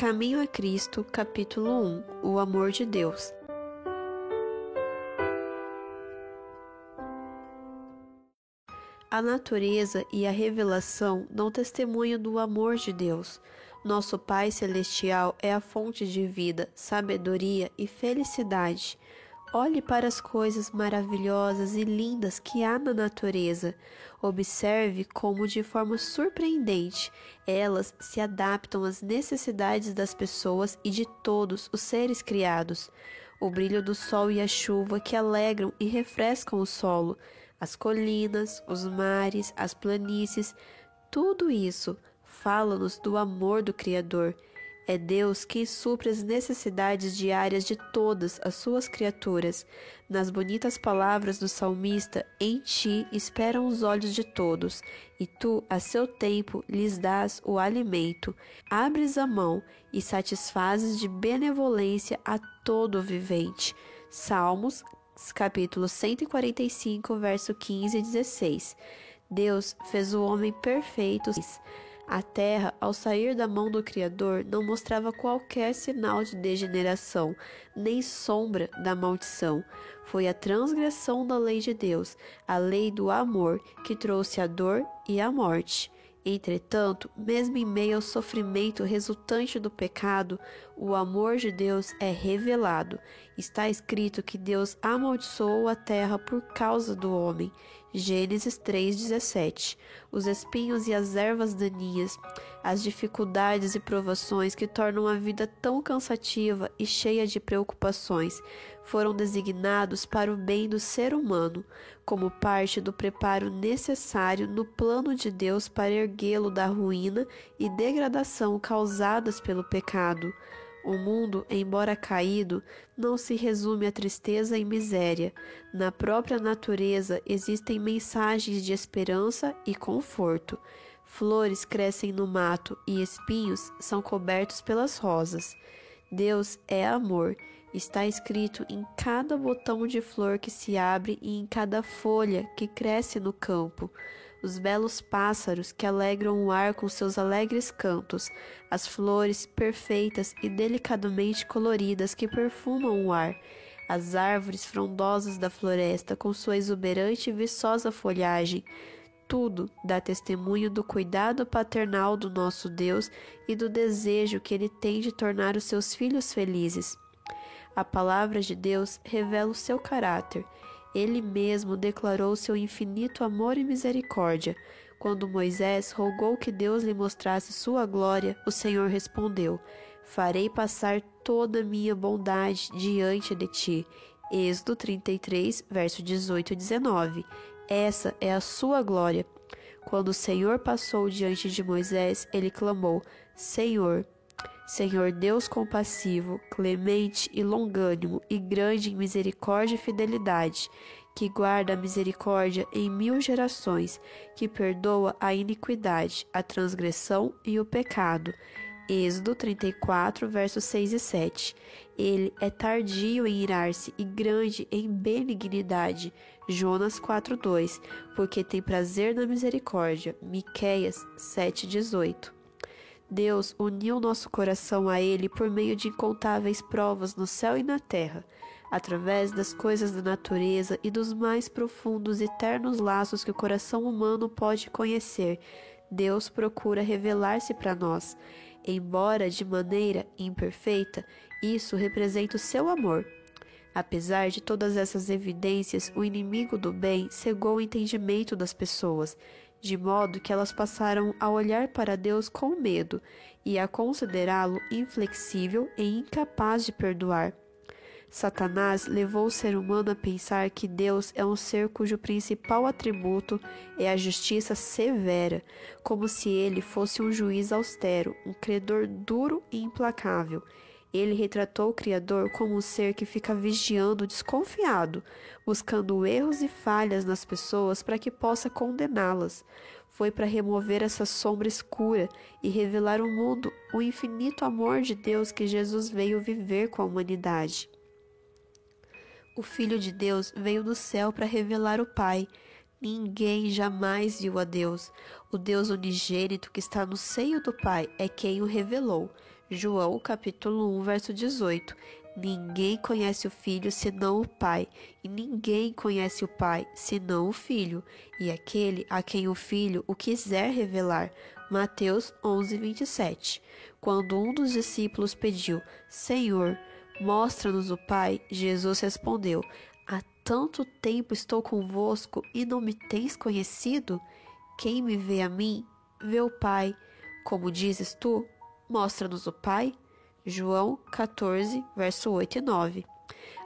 Caminho a Cristo, capítulo 1. O amor de Deus. A natureza e a revelação dão testemunho do amor de Deus. Nosso Pai Celestial é a fonte de vida, sabedoria e felicidade. Olhe para as coisas maravilhosas e lindas que há na natureza. Observe como, de forma surpreendente, elas se adaptam às necessidades das pessoas e de todos os seres criados. O brilho do sol e a chuva que alegram e refrescam o solo, as colinas, os mares, as planícies, tudo isso fala-nos do amor do Criador. É Deus quem supre as necessidades diárias de todas as suas criaturas. Nas bonitas palavras do salmista, em ti esperam os olhos de todos, e tu, a seu tempo, lhes dás o alimento. Abres a mão e satisfazes de benevolência a todo o vivente. Salmos, capítulo 145, verso 15 e 16. Deus fez o homem perfeito. A terra, ao sair da mão do Criador, não mostrava qualquer sinal de degeneração, nem sombra da maldição. Foi a transgressão da lei de Deus, a lei do amor, que trouxe a dor e a morte. Entretanto, mesmo em meio ao sofrimento resultante do pecado, o amor de Deus é revelado. Está escrito que Deus amaldiçoou a terra por causa do homem. Gênesis 3,17. Os espinhos e as ervas daninhas, as dificuldades e provações que tornam a vida tão cansativa e cheia de preocupações, foram designados para o bem do ser humano, como parte do preparo necessário no plano de Deus para erguê-lo da ruína e degradação causadas pelo pecado. O mundo, embora caído, não se resume a tristeza e miséria. Na própria natureza existem mensagens de esperança e conforto. Flores crescem no mato e espinhos são cobertos pelas rosas. Deus é amor. Está escrito em cada botão de flor que se abre e em cada folha que cresce no campo. Os belos pássaros que alegram o ar com seus alegres cantos, as flores perfeitas e delicadamente coloridas que perfumam o ar, as árvores frondosas da floresta com sua exuberante e viçosa folhagem, tudo dá testemunho do cuidado paternal do nosso Deus e do desejo que Ele tem de tornar os seus filhos felizes. A palavra de Deus revela o seu caráter. Ele mesmo declarou seu infinito amor e misericórdia. Quando Moisés rogou que Deus lhe mostrasse sua glória, o Senhor respondeu: farei passar toda a minha bondade diante de ti. Êxodo 33, verso 18 e 19. Essa é a sua glória. Quando o Senhor passou diante de Moisés, ele clamou: Senhor, Senhor Deus compassivo, clemente e longânimo, e grande em misericórdia e fidelidade, que guarda a misericórdia em 1000 gerações, que perdoa a iniquidade, a transgressão e o pecado. Êxodo 34, versos 6 e 7. Ele é tardio em irar-se e grande em benignidade. Jonas 4:2. Porque tem prazer na misericórdia. Miqueias 7:18. Deus uniu nosso coração a Ele por meio de incontáveis provas no céu e na terra, através das coisas da natureza e dos mais profundos e ternos laços que o coração humano pode conhecer. Deus procura revelar-se para nós. Embora de maneira imperfeita, isso representa o seu amor. Apesar de todas essas evidências, o inimigo do bem cegou o entendimento das pessoas, de modo que elas passaram a olhar para Deus com medo e a considerá-lo inflexível e incapaz de perdoar. Satanás levou o ser humano a pensar que Deus é um ser cujo principal atributo é a justiça severa, como se ele fosse um juiz austero, um credor duro e implacável. Ele retratou o Criador como um ser que fica vigiando desconfiado, buscando erros e falhas nas pessoas para que possa condená-las. Foi para remover essa sombra escura e revelar ao mundo o infinito amor de Deus que Jesus veio viver com a humanidade. O Filho de Deus veio do céu para revelar o Pai. Ninguém jamais viu a Deus. O Deus unigênito que está no seio do Pai é quem o revelou. João capítulo 1, verso 18. Ninguém conhece o Filho senão o Pai, e ninguém conhece o Pai senão o Filho, e aquele a quem o Filho o quiser revelar. Mateus 11, 27. Quando um dos discípulos pediu: Senhor, mostra-nos o Pai, Jesus respondeu: Há tanto tempo estou convosco e não me tens conhecido? Quem me vê a mim, vê o Pai. Como dizes tu, mostra-nos o Pai? João 14, verso 8 e 9.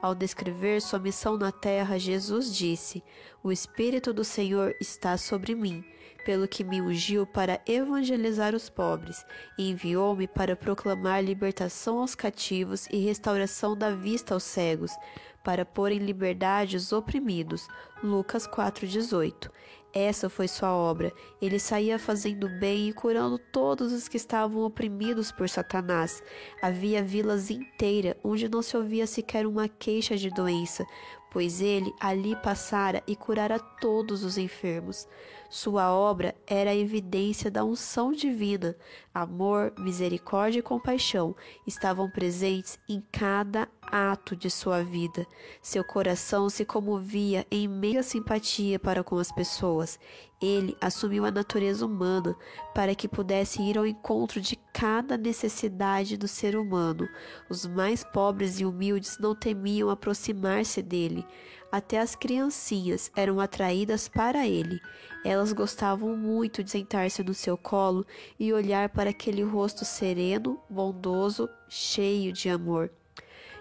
Ao descrever sua missão na terra, Jesus disse: O Espírito do Senhor está sobre mim, pelo que me ungiu para evangelizar os pobres, e enviou-me para proclamar libertação aos cativos e restauração da vista aos cegos, para pôr em liberdade os oprimidos. Lucas 4,18. Essa foi sua obra. Ele saía fazendo bem e curando todos os que estavam oprimidos por Satanás. Havia vilas inteiras onde não se ouvia sequer uma queixa de doença, pois ele ali passara e curara todos os enfermos. Sua obra era a evidência da unção divina. Amor, misericórdia e compaixão estavam presentes em cada ato de sua vida. Seu coração se comovia em meiga simpatia para com as pessoas. Ele assumiu a natureza humana para que pudesse ir ao encontro de cada necessidade do ser humano. Os mais pobres e humildes não temiam aproximar-se dele. Até as criancinhas eram atraídas para ele. Elas gostavam muito de sentar-se no seu colo e olhar para aquele rosto sereno, bondoso, cheio de amor.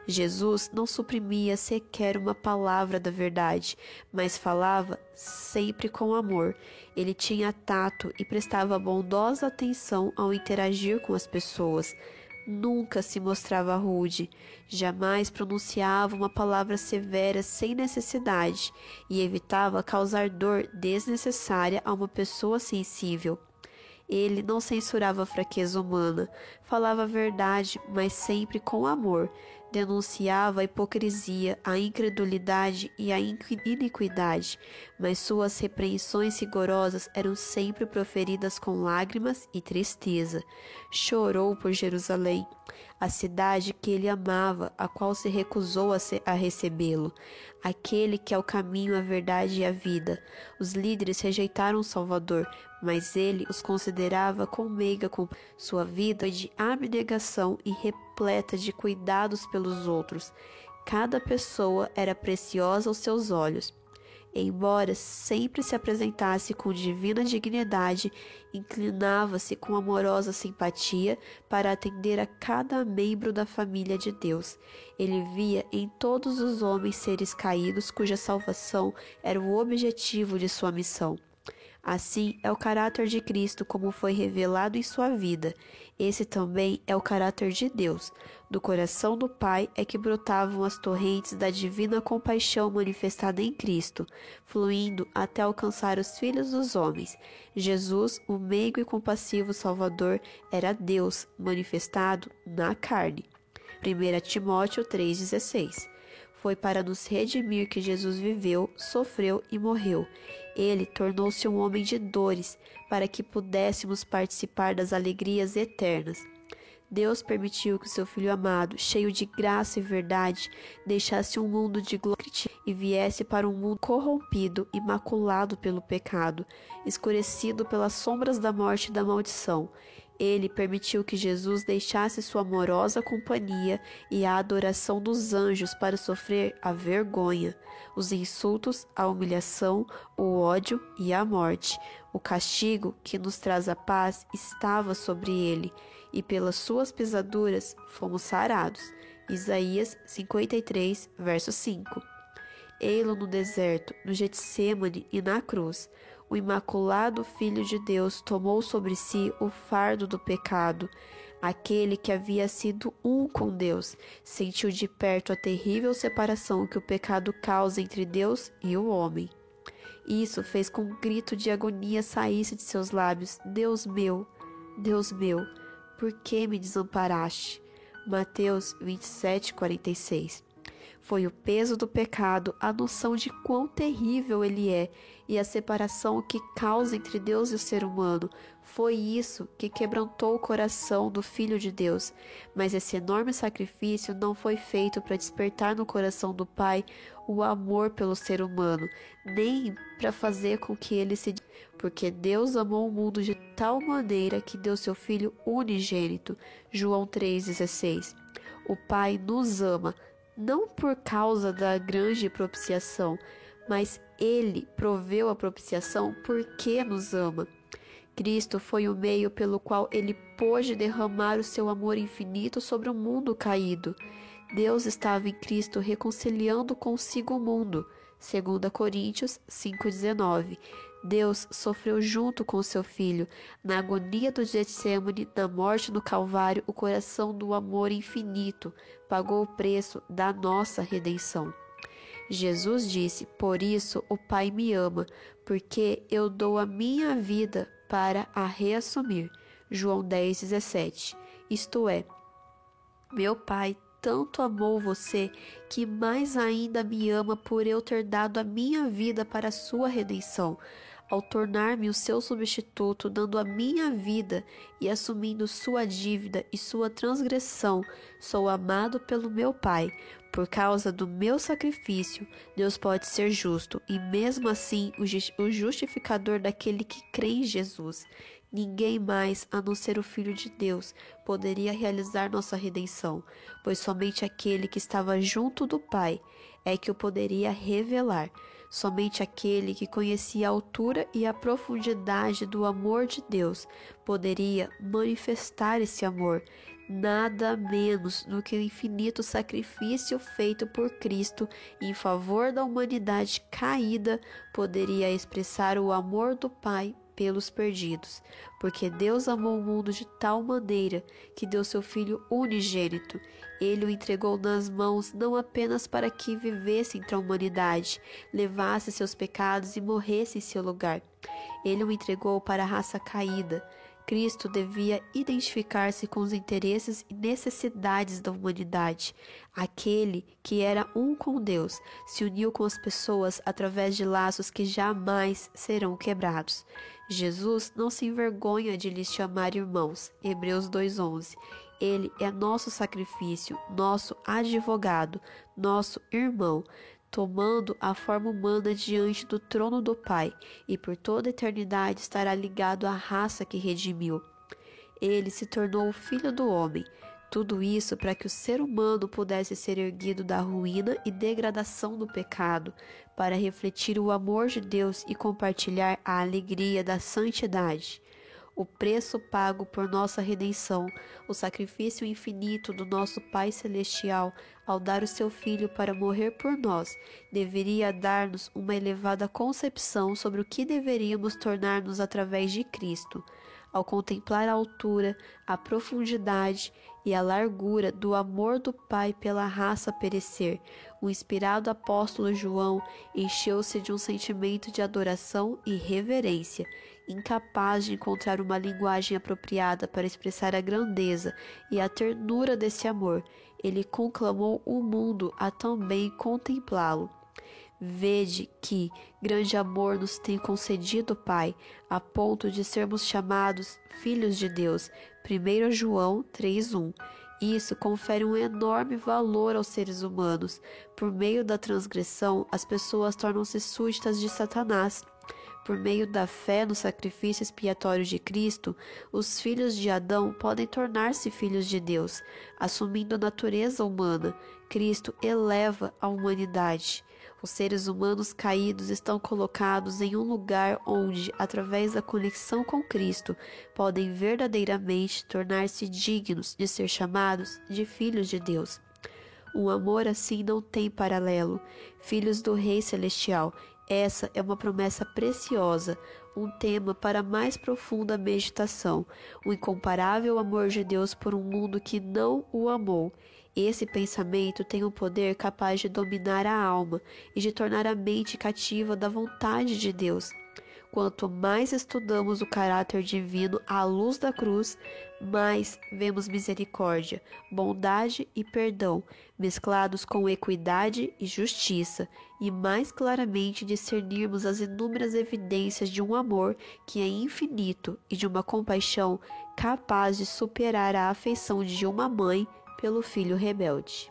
Jesus não suprimia sequer uma palavra da verdade, mas falava sempre com amor. Ele tinha tato e prestava bondosa atenção ao interagir com as pessoas. Nunca se mostrava rude, jamais pronunciava uma palavra severa sem necessidade e evitava causar dor desnecessária a uma pessoa sensível. Ele não censurava a fraqueza humana, falava a verdade, mas sempre com amor. Denunciava a hipocrisia, a incredulidade e a iniquidade, mas suas repreensões rigorosas eram sempre proferidas com lágrimas e tristeza. Chorou por Jerusalém, a cidade que ele amava, a qual se recusou a recebê-lo. Aquele que é o caminho, a verdade e a vida. Os líderes rejeitaram o Salvador, mas ele os considerava com meiga com sua vida de abnegação e repleta de cuidados pelos outros. Cada pessoa era preciosa aos seus olhos. Embora sempre se apresentasse com divina dignidade, inclinava-se com amorosa simpatia para atender a cada membro da família de Deus. Ele via em todos os homens seres caídos cuja salvação era o objetivo de sua missão. Assim é o caráter de Cristo como foi revelado em sua vida. Esse também é o caráter de Deus. Do coração do Pai é que brotavam as torrentes da divina compaixão manifestada em Cristo, fluindo até alcançar os filhos dos homens. Jesus, o meigo e compassivo Salvador, era Deus manifestado na carne. 1 Timóteo 3,16. Foi para nos redimir que Jesus viveu, sofreu e morreu. Ele tornou-se um homem de dores, para que pudéssemos participar das alegrias eternas. Deus permitiu que seu Filho amado, cheio de graça e verdade, deixasse um mundo de glória e viesse para um mundo corrompido e maculado pelo pecado, escurecido pelas sombras da morte e da maldição. Ele permitiu que Jesus deixasse sua amorosa companhia e a adoração dos anjos para sofrer a vergonha, os insultos, a humilhação, o ódio e a morte. O castigo que nos traz a paz estava sobre ele, e pelas suas pisaduras fomos sarados. Isaías 53, verso 5. Ei-lo no deserto, no Getsêmani e na cruz. O imaculado Filho de Deus tomou sobre si o fardo do pecado. Aquele que havia sido um com Deus sentiu de perto a terrível separação que o pecado causa entre Deus e o homem. Isso fez com um grito de agonia saísse de seus lábios: Deus meu, por que me desamparaste? Mateus 27, 46. Foi o peso do pecado, a noção de quão terrível ele é e a separação que causa entre Deus e o ser humano. Foi isso que quebrantou o coração do Filho de Deus. Mas esse enorme sacrifício não foi feito para despertar no coração do Pai o amor pelo ser humano, nem para fazer com que ele se... Porque Deus amou o mundo de tal maneira que deu seu Filho unigênito. João 3,16. O Pai nos ama, não por causa da grande propiciação, mas Ele proveu a propiciação porque nos ama. Cristo foi o meio pelo qual Ele pôde derramar o seu amor infinito sobre o mundo caído. Deus estava em Cristo reconciliando consigo o mundo. 2 Coríntios 5,19. Deus sofreu junto com seu Filho, na agonia do Getsêmani, na morte no Calvário, o coração do amor infinito pagou o preço da nossa redenção. Jesus disse: por isso o Pai me ama, porque eu dou a minha vida para a reassumir. João 10,17. Isto é, meu Pai tanto amou você que mais ainda me ama por eu ter dado a minha vida para a sua redenção. Ao tornar-me o seu substituto, dando a minha vida e assumindo sua dívida e sua transgressão, sou amado pelo meu Pai. Por causa do meu sacrifício, Deus pode ser justo e mesmo assim o justificador daquele que crê em Jesus. Ninguém mais, a não ser o Filho de Deus, poderia realizar nossa redenção, pois somente aquele que estava junto do Pai é que o poderia revelar. Somente aquele que conhecia a altura e a profundidade do amor de Deus poderia manifestar esse amor. Nada menos do que o infinito sacrifício feito por Cristo em favor da humanidade caída poderia expressar o amor do Pai pelos perdidos, porque Deus amou o mundo de tal maneira que deu seu Filho unigênito. Ele o entregou nas mãos não apenas para que vivesse entre a humanidade, levasse seus pecados e morresse em seu lugar. Ele o entregou para a raça caída. Cristo devia identificar-se com os interesses e necessidades da humanidade. Aquele que era um com Deus se uniu com as pessoas através de laços que jamais serão quebrados. Jesus não se envergonha de lhes chamar irmãos. Hebreus 2,11. Ele é nosso sacrifício, nosso advogado, nosso irmão, tomando a forma humana diante do trono do Pai, e por toda a eternidade estará ligado à raça que redimiu. Ele se tornou o Filho do Homem. Tudo isso para que o ser humano pudesse ser erguido da ruína e degradação do pecado, para refletir o amor de Deus e compartilhar a alegria da santidade. O preço pago por nossa redenção, o sacrifício infinito do nosso Pai Celestial ao dar o seu Filho para morrer por nós, deveria dar-nos uma elevada concepção sobre o que deveríamos tornar-nos através de Cristo. Ao contemplar a altura, a profundidade e a largura do amor do Pai pela raça perecer, o inspirado apóstolo João encheu-se de um sentimento de adoração e reverência. Incapaz de encontrar uma linguagem apropriada para expressar a grandeza e a ternura desse amor, ele conclamou o mundo a também contemplá-lo. Vede que grande amor nos tem concedido o Pai, a ponto de sermos chamados filhos de Deus. 1 João 3,1. Isso confere um enorme valor aos seres humanos. Por meio da transgressão, as pessoas tornam-se súditas de Satanás. Por meio da fé no sacrifício expiatório de Cristo, os filhos de Adão podem tornar-se filhos de Deus. Assumindo a natureza humana, Cristo eleva a humanidade. Os seres humanos caídos estão colocados em um lugar onde, através da conexão com Cristo, podem verdadeiramente tornar-se dignos de ser chamados de filhos de Deus. Um amor assim não tem paralelo. Filhos do Rei Celestial, essa é uma promessa preciosa, um tema para mais profunda meditação, o incomparável amor de Deus por um mundo que não o amou. Esse pensamento tem um poder capaz de dominar a alma e de tornar a mente cativa da vontade de Deus. Quanto mais estudamos o caráter divino à luz da cruz, mais vemos misericórdia, bondade e perdão, mesclados com equidade e justiça, e mais claramente discernirmos as inúmeras evidências de um amor que é infinito e de uma compaixão capaz de superar a afeição de uma mãe pelo filho rebelde.